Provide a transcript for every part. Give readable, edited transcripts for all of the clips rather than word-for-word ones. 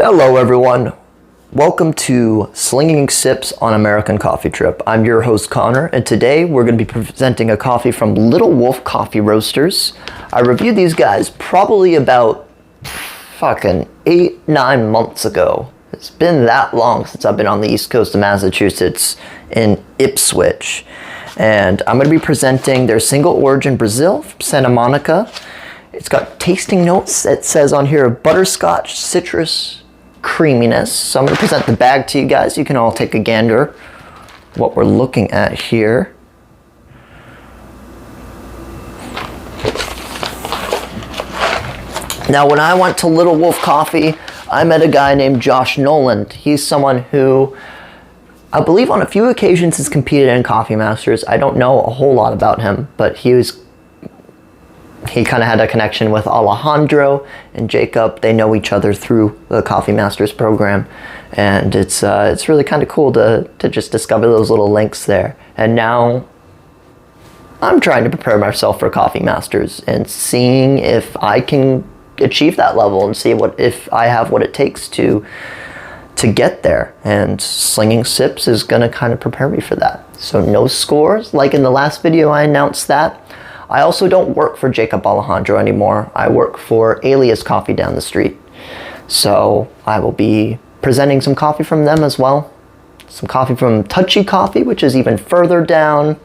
Hello everyone, welcome to Slinging Sips on American Coffee Trip. I'm your host Connor, and today we're going to be presenting a coffee from Little Wolf Coffee Roasters. I reviewed these guys probably about fucking 8-9 months ago. It's been that long since I've been on the east coast of Massachusetts in Ipswich. And I'm going to be presenting their single origin Brazil from Santa Monica. It's got tasting notes. It says on here butterscotch, citrus, creaminess. So I'm going to present the bag to you guys. You can all take a gander what we're looking at here. Now, when I went to Little Wolf Coffee, I met a guy named Josh Noland. He's someone who I believe on a few occasions has competed in Coffee Masters. I don't know a whole lot about him, but he kind of had a connection with Alejandro and Jacob. They know each other through the Coffee Masters program, and it's really kind of cool to just discover those little links there. And now I'm trying to prepare myself for Coffee Masters and seeing if I can achieve that level and see if I have what it takes to get there. And Slinging Sips is going to kind of prepare me for that. So no scores. Like in the last video, I announced that. I also don't work for Jacob Alejandro anymore. I work for Alias Coffee down the street. So I will be presenting some coffee from them as well. Some coffee from Touchy Coffee, which is even further down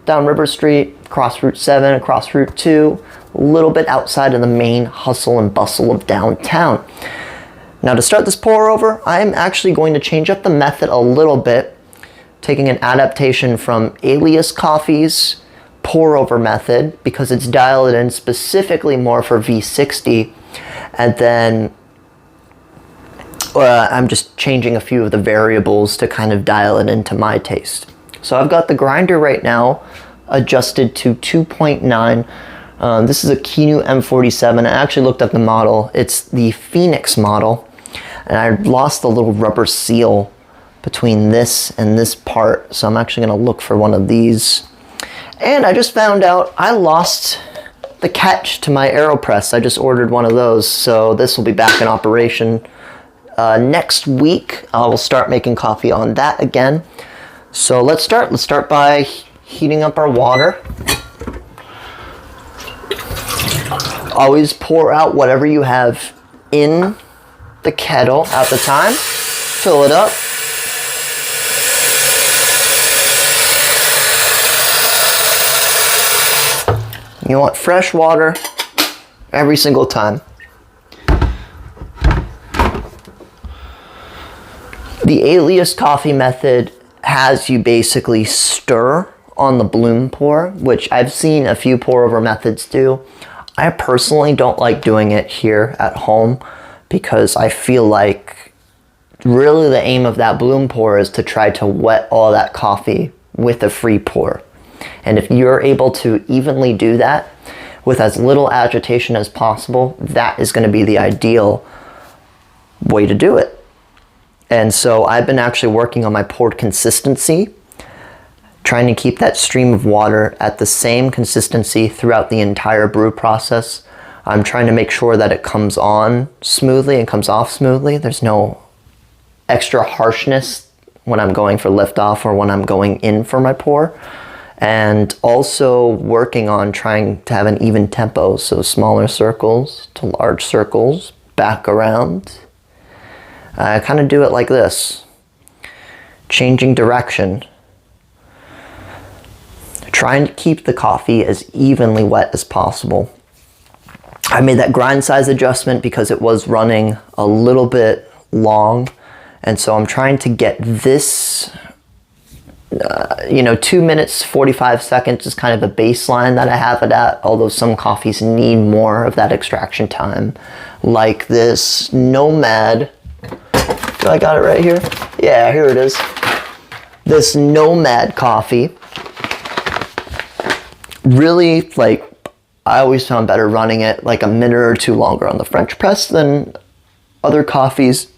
River Street, across Route 7, across Route 2, a little bit outside of the main hustle and bustle of downtown. Now to start this pour over, I'm actually going to change up the method a little bit, taking an adaptation from Alias Coffee's pour over method because it's dialed in specifically more for V60, and then I'm just changing a few of the variables to kind of dial it into my taste. So I've got the grinder right now adjusted to 2.9. This is a Kinu M47. I actually looked up the model. It's the Phoenix model, and I lost the little rubber seal between this and this part, so I'm actually going to look for one of these. And I just found out I lost the catch to my AeroPress. I just ordered one of those, so this will be back in operation next week. I will start making coffee on that again. So let's start. Let's start by heating up our water. Always pour out whatever you have in the kettle at the time. Fill it up. You want fresh water every single time. The Alias Coffee method has you basically stir on the bloom pour, which I've seen a few pour over methods do. I personally don't like doing it here at home because I feel like really the aim of that bloom pour is to try to wet all that coffee with a free pour. And if you're able to evenly do that with as little agitation as possible, that is going to be the ideal way to do it. And so I've been actually working on my pour consistency, trying to keep that stream of water at the same consistency throughout the entire brew process. I'm trying to make sure that it comes on smoothly and comes off smoothly. There's no extra harshness when I'm going for liftoff or when I'm going in for my pour. And also working on trying to have an even tempo, so smaller circles to large circles, back around. I kind of do it like this, changing direction, trying to keep the coffee as evenly wet as possible. I made that grind size adjustment because it was running a little bit long, and so I'm trying to get this 2 minutes 45 seconds is kind of a baseline that I have it at, although some coffees need more of that extraction time, like this Nomad. Do I got it right here? Yeah, here it is. This Nomad coffee, really, like, I always found better running it like a minute or two longer on the French press than other coffees.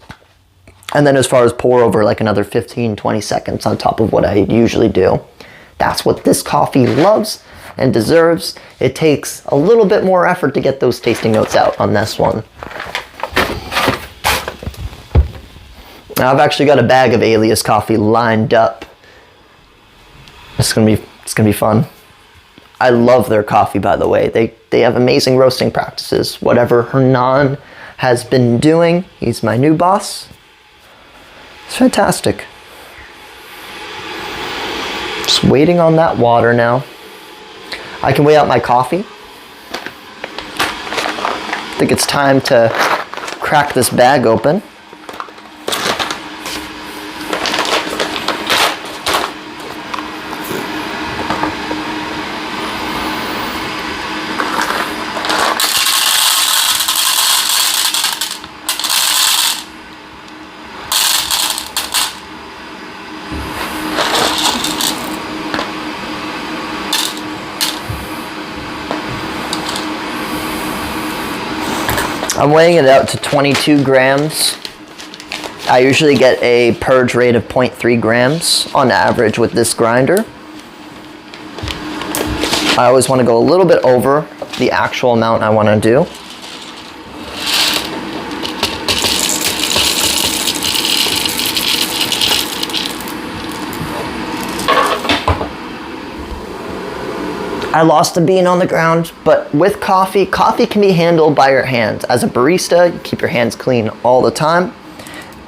And then as far as pour over, like another 15-20 seconds on top of what I usually do. That's what this coffee loves and deserves. It takes a little bit more effort to get those tasting notes out on this one. Now I've actually got a bag of Alias coffee lined up. It's gonna be fun. I love their coffee, by the way. They have amazing roasting practices. Whatever Hernan has been doing, he's my new boss. It's fantastic. Just waiting on that water now. I can weigh out my coffee. I think it's time to crack this bag open. I'm weighing it out to 22 grams. I usually get a purge rate of 0.3 grams on average with this grinder. I always want to go a little bit over the actual amount I want to do. I lost a bean on the ground, but with coffee can be handled by your hands. As a barista, you keep your hands clean all the time.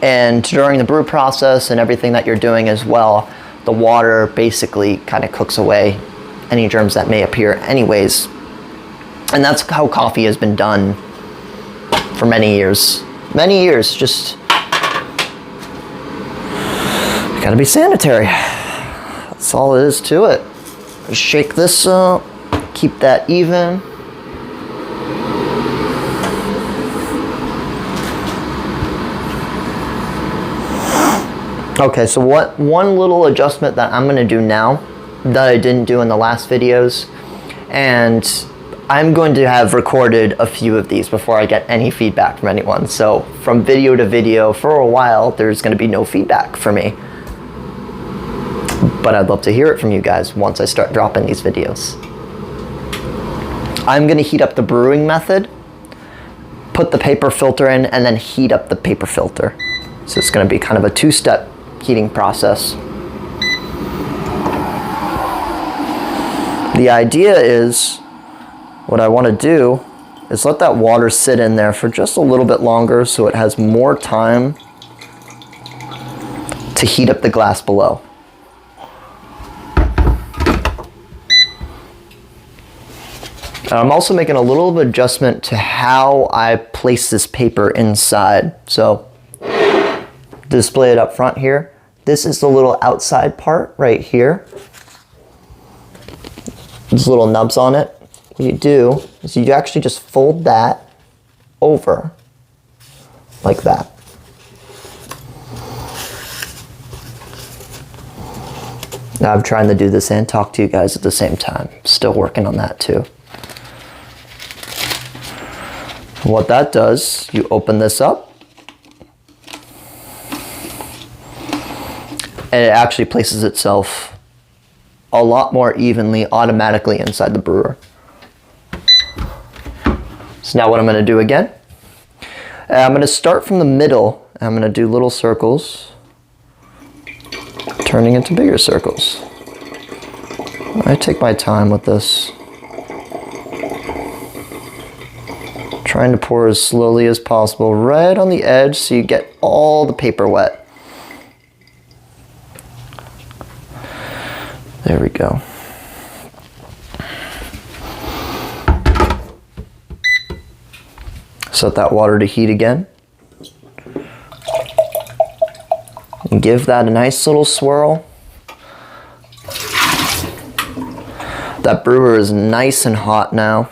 And during the brew process and everything that you're doing as well, the water basically kind of cooks away any germs that may appear anyways. And that's how coffee has been done for many years. Many years, just gotta be sanitary. That's all it is to it. Shake this up, keep that even. Okay, so one little adjustment that I'm gonna do now that I didn't do in the last videos, and I'm going to have recorded a few of these before I get any feedback from anyone. So from video to video, for a while, there's gonna be no feedback for me. But I'd love to hear it from you guys once I start dropping these videos. I'm gonna heat up the brewing method, put the paper filter in, and then heat up the paper filter. So it's gonna be kind of a two-step heating process. The idea is, what I wanna do is let that water sit in there for just a little bit longer so it has more time to heat up the glass below. I'm also making a little adjustment to how I place this paper inside. So, display it up front here. This is the little outside part right here. There's little nubs on it. What you do is you actually just fold that over like that. Now I'm trying to do this and talk to you guys at the same time. Still working on that too. What that does, you open this up, and it actually places itself a lot more evenly automatically inside the brewer. So now what I'm going to do again, I'm going to start from the middle, and I'm going to do little circles, turning into bigger circles. I take my time with this. Trying to pour as slowly as possible right on the edge so you get all the paper wet. There we go. Set that water to heat again. And give that a nice little swirl. That brewer is nice and hot now.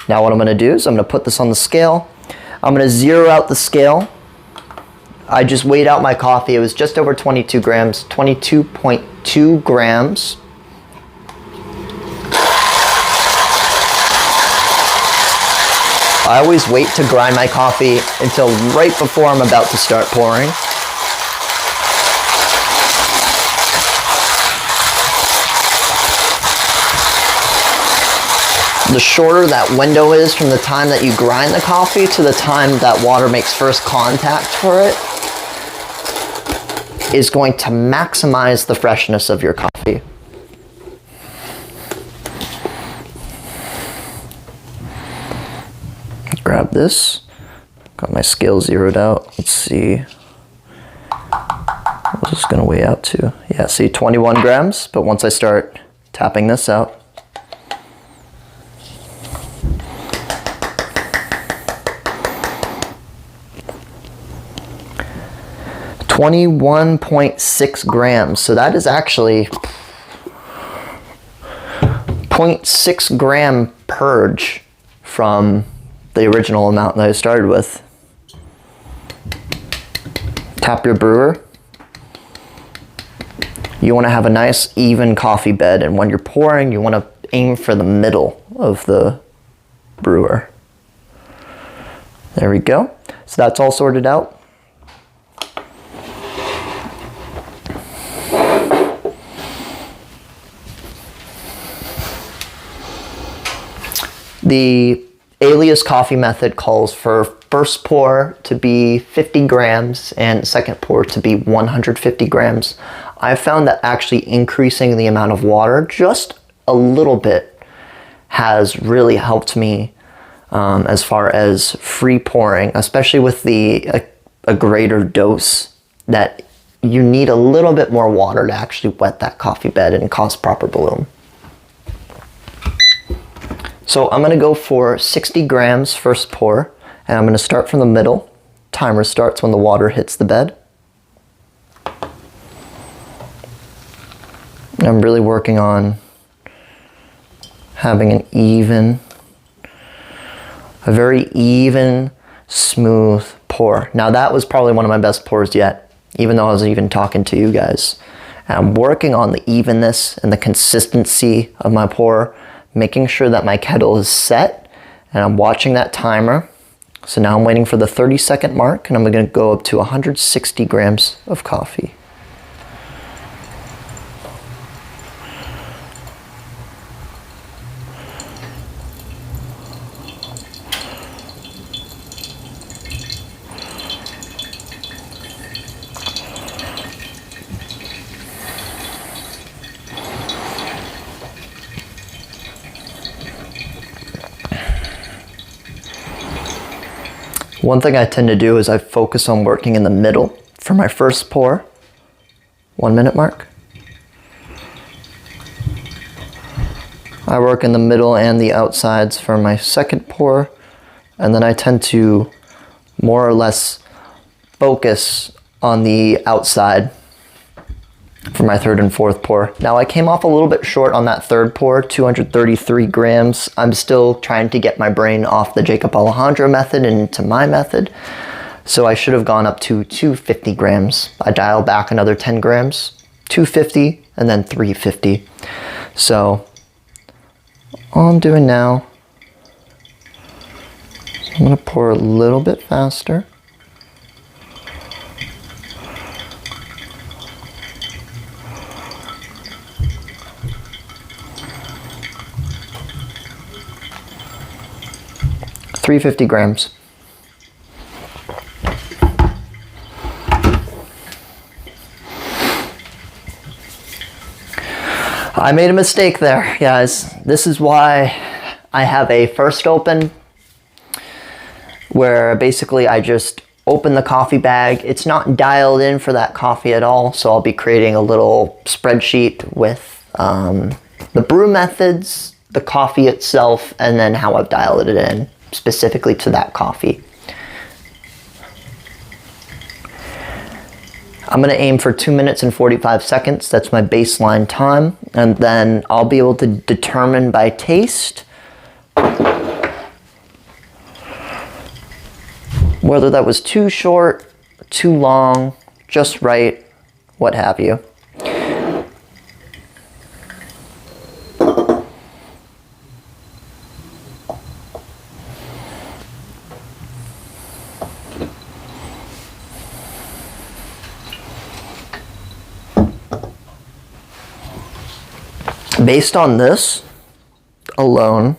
Now what I'm going to do is I'm going to put this on the scale. I'm going to zero out the scale. I just weighed out my coffee. It was just over 22 grams, 22.2 grams. I always wait to grind my coffee until right before I'm about to start pouring. The shorter that window is from the time that you grind the coffee to the time that water makes first contact for it, is going to maximize the freshness of your coffee. Grab this. Got my scale zeroed out. Let's see. What's this gonna weigh out to? Yeah, see, 21 grams, but once I start tapping this out, $21.6 grams. So that is actually 0.6 gram purge from the original amount that I started with. Tap your brewer. You want to have a nice even coffee bed, and when you're pouring, you want to aim for the middle of the brewer. There we go. So that's all sorted out. The alias coffee method calls for first pour to be 50 grams and second pour to be 150 grams. I've found that actually increasing the amount of water just a little bit has really helped me as far as free pouring, especially with a greater dose, that you need a little bit more water to actually wet that coffee bed and cause proper bloom. So I'm gonna go for 60 grams first pour, and I'm gonna start from the middle. Timer starts when the water hits the bed. And I'm really working on having a very even, smooth pour. Now that was probably one of my best pours yet, even though I was even talking to you guys. And I'm working on the evenness and the consistency of my pour, making sure that my kettle is set, and I'm watching that timer. So now I'm waiting for the 30-second mark, and I'm gonna go up to 160 grams of coffee. One thing I tend to do is I focus on working in the middle for my first pour. 1 minute mark. I work in the middle and the outsides for my second pour, and then I tend to more or less focus on the outside for my third and fourth pour. Now I came off a little bit short on that third pour, 233 grams. I'm still trying to get my brain off the Jacob Alejandro method and into my method. So I should have gone up to 250 grams. I dialed back another 10 grams, 250 and then 350. So all I'm doing now, I'm gonna pour a little bit faster. $350 grams. I made a mistake there, guys. This is why I have a first open, where basically I just open the coffee bag. It's not dialed in for that coffee at all, so I'll be creating a little spreadsheet with the brew methods, the coffee itself, and then how I've dialed it in specifically to that coffee. I'm gonna aim for 2 minutes and 45 seconds. That's my baseline time. And then I'll be able to determine by taste whether that was too short, too long, just right, what have you. Based on this alone,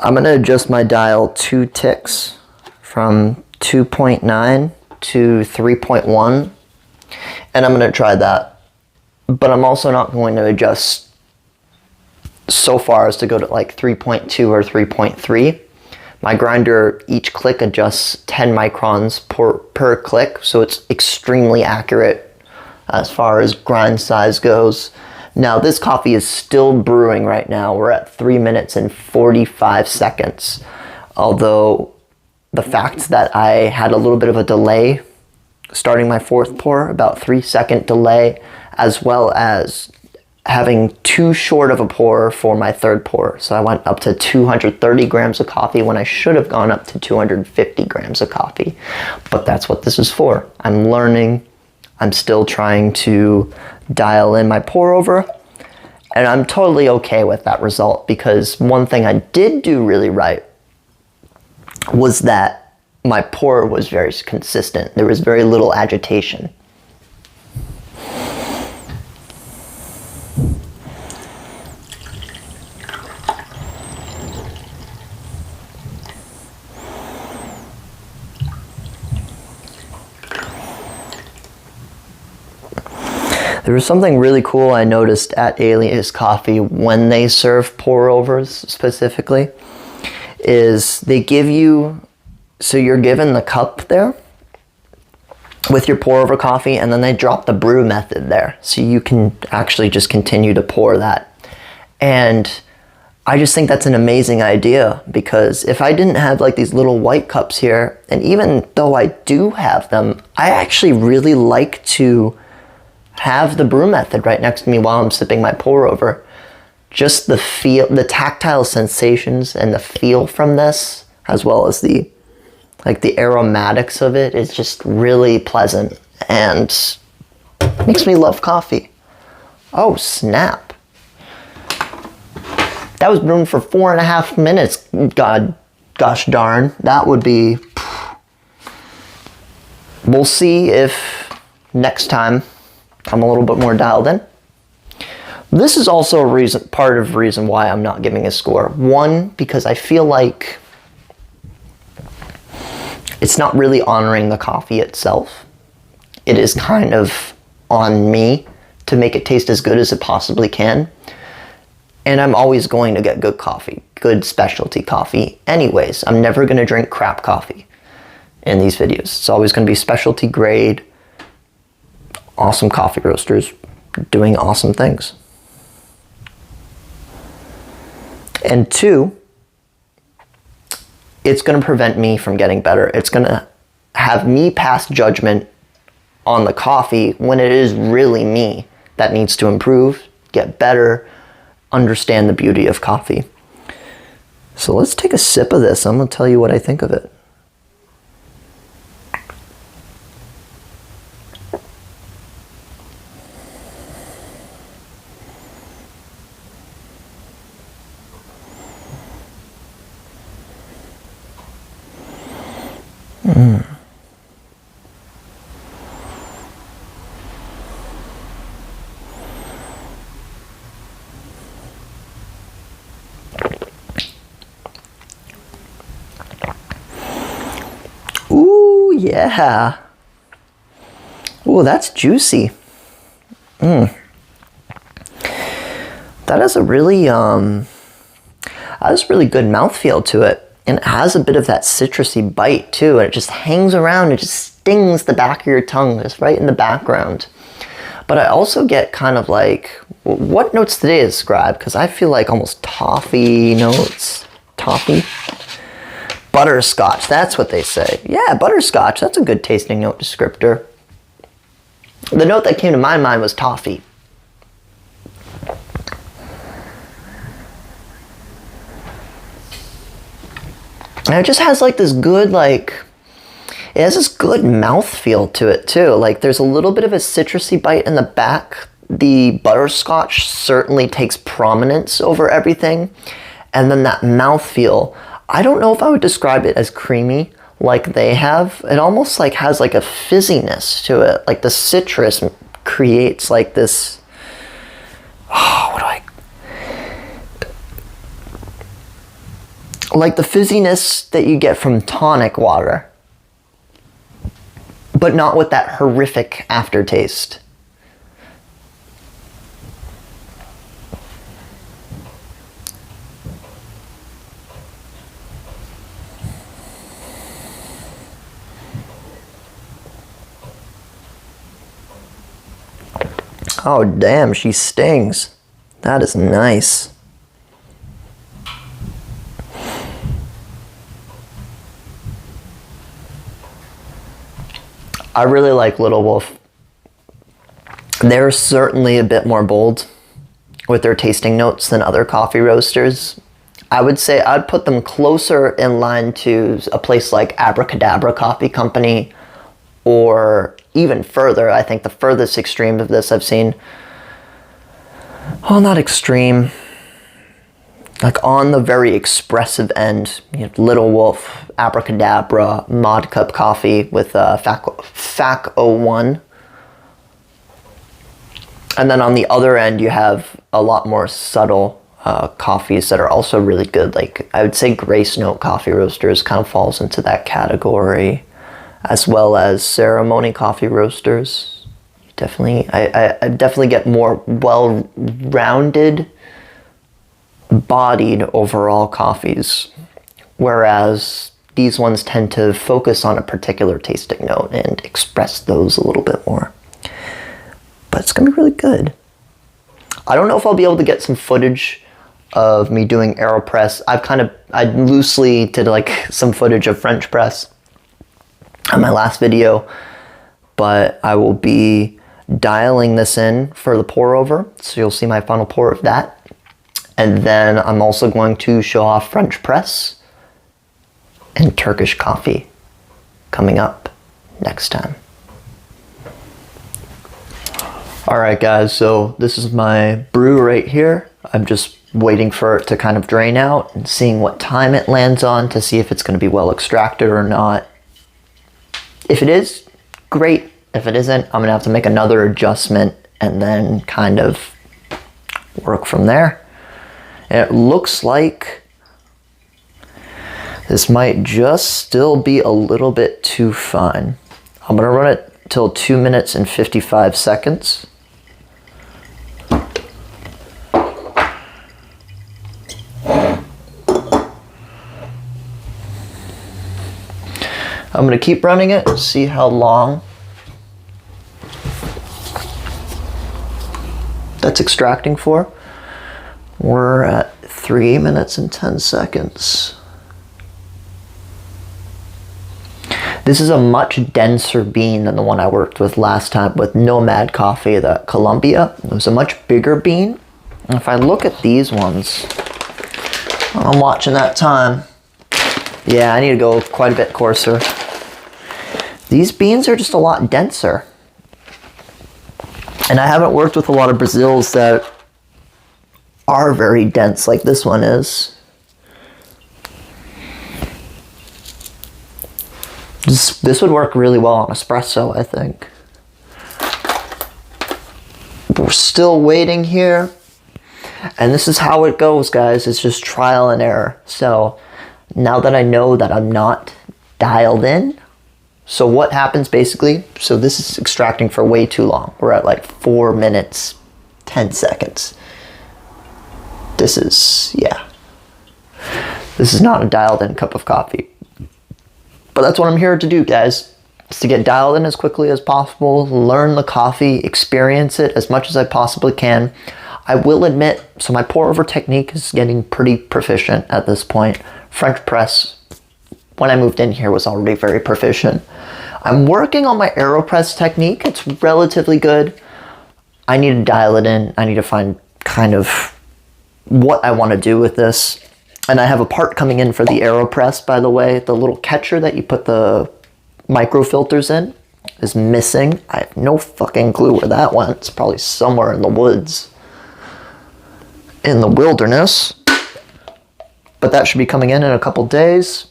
I'm going to adjust my dial 2 ticks from 2.9 to 3.1, and I'm going to try that. But I'm also not going to adjust so far as to go to like 3.2 or 3.3. My grinder, each click adjusts 10 microns per click, so it's extremely accurate as far as grind size goes. Now this coffee is still brewing right now. We're at 3 minutes and 45 seconds. Although the fact that I had a little bit of a delay starting my fourth pour, about 3-second delay, as well as having too short of a pour for my third pour. So I went up to 230 grams of coffee when I should have gone up to 250 grams of coffee. But that's what this is for. I'm learning. I'm still trying to dial in my pour over, and I'm totally okay with that result, because one thing I did do really right was that my pour was very consistent. There was very little agitation. There was something really cool I noticed at Alias Coffee when they serve pour-overs specifically, is they give you, so you're given the cup there with your pour-over coffee, and then they drop the brew method there, so you can actually just continue to pour that. And I just think that's an amazing idea, because if I didn't have like these little white cups here, and even though I do have them, I actually really like to have the brew method right next to me while I'm sipping my pour over. Just the feel, the tactile sensations and the feel from this, as well as the aromatics of it, is just really pleasant and makes me love coffee. Oh snap. That was brewing for 4.5 minutes. Gosh darn, that would be, we'll see if next time I'm a little bit more dialed in. This is also a reason, part of the reason why I'm not giving a score. One, because I feel like it's not really honoring the coffee itself. It is kind of on me to make it taste as good as it possibly can. And I'm always going to get good coffee, good specialty coffee anyways. I'm never going to drink crap coffee in these videos. It's always going to be specialty grade, awesome coffee roasters doing awesome things. And two, it's going to prevent me from getting better. It's going to have me pass judgment on the coffee when it is really me that needs to improve, get better, understand the beauty of coffee. So let's take a sip of this. I'm going to tell you what I think of it. Ooh, yeah. Ooh, that's juicy. That has a really good mouthfeel to it. And it has a bit of that citrusy bite too, and it just hangs around, it just stings the back of your tongue, just right in the background. But I also get kind of like, what notes did they describe? Because I feel like almost toffee notes. Toffee? Butterscotch, that's what they say. Yeah, butterscotch, that's a good tasting note descriptor. The note that came to my mind was toffee. And it just has like this good, it has this good mouthfeel to it too. Like there's a little bit of a citrusy bite in the back. The butterscotch certainly takes prominence over everything. And then that mouthfeel, I don't know if I would describe it as creamy like they have. It almost like has like a fizziness to it. Like the citrus creates like this, like the fizziness that you get from tonic water, but not with that horrific aftertaste. Oh damn, she stings. That is nice. I really like Little Wolf. They're certainly a bit more bold with their tasting notes than other coffee roasters. I would say I'd put them closer in line to a place like Abracadabra Coffee Company, or even further. I think the furthest extreme of this I've seen, well, not extreme, like on the very expressive end, you know, Little Wolf, Abracadabra, Mod Cup Coffee with FAC 01. And then on the other end, you have a lot more subtle coffees that are also really good. Like, I would say Grace Note Coffee Roasters kind of falls into that category, as well as Ceremony Coffee Roasters. Definitely, I definitely get more well-rounded, bodied overall coffees, whereas these ones tend to focus on a particular tasting note and express those a little bit more. But it's gonna be really good. I don't know if I'll be able to get some footage of me doing AeroPress. I loosely did like some footage of French press on my last video, but I will be dialing this in for the pour over, so you'll see my final pour of that. And then I'm also going to show off French press and Turkish coffee coming up next time. Alright guys, so this is my brew right here. I'm just waiting for it to kind of drain out and seeing what time it lands on to see if it's going to be well extracted or not. If it is, great. If it isn't, I'm going to have to make another adjustment and then kind of work from there. And it looks like this might just still be a little bit too fine. I'm going to run it till 2 minutes and 55 seconds. I'm going to keep running it, see how long that's extracting for. We're at 3 minutes and 10 seconds. This is a much denser bean than the one I worked with last time with Nomad Coffee, the Columbia. It was a much bigger bean. And if I look at these ones, I'm watching that time. Yeah, I need to go quite a bit coarser. These beans are just a lot denser. And I haven't worked with a lot of Brazils that are very dense like this one is. This would work really well on espresso, I think. We're still waiting here. And this is how it goes, guys. It's just trial and error. So now that I know that I'm not dialed in, so what happens basically, so this is extracting for way too long. We're at like 4 minutes, 10 seconds. This is, yeah. This is not a dialed in cup of coffee. But that's what I'm here to do, guys. Is to get dialed in as quickly as possible, learn the coffee, experience it as much as I possibly can. I will admit, so my pour over technique is getting pretty proficient at this point. French press, when I moved in here, was already very proficient. I'm working on my AeroPress technique. It's relatively good. I need to dial it in. I need to find kind of what I want to do with this. And I have a part coming in for the AeroPress, by the way. The little catcher that you put the microfilters in is missing. I have no fucking clue where that went. It's probably somewhere in the woods, in the wilderness. But that should be coming in a couple days.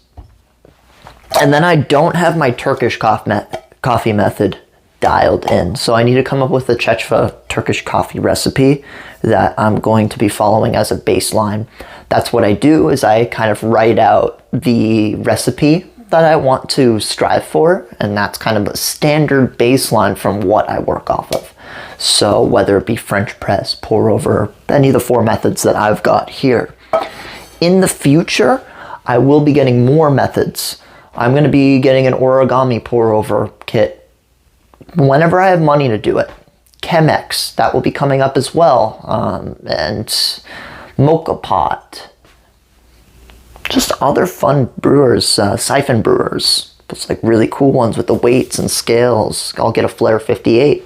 And then I don't have my Turkish coffee method dialed in. So I need to come up with the Chechva Turkish coffee recipe that I'm going to be following as a baseline. That's what I do, is I kind of write out the recipe that I want to strive for, and that's kind of a standard baseline from what I work off of. So whether it be French press, pour over, any of the 4 methods that I've got here. In the future, I will be getting more methods. I'm going to be getting an origami pour over kit whenever I have money to do it. Chemex, that will be coming up as well. And mocha pot. Just other fun brewers, siphon brewers. Those like really cool ones with the weights and scales. I'll get a Flair 58.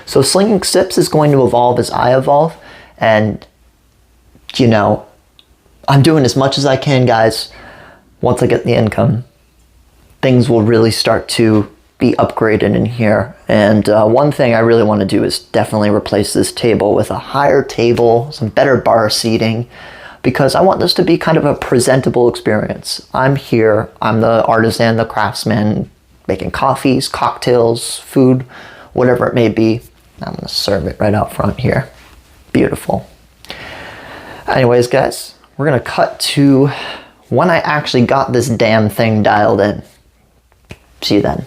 So Slinging Sips is going to evolve as I evolve. And, you know, I'm doing as much as I can, guys. Once I get the income, things will really start to be upgraded in here. And one thing I really want to do is definitely replace this table with a higher table, some better bar seating, because I want this to be kind of a presentable experience. I'm here, I'm the artisan, the craftsman, making coffees, cocktails, food, whatever it may be. I'm going to serve it right out front here. Beautiful. Anyways, guys, we're going to cut to when I actually got this damn thing dialed in. See you then.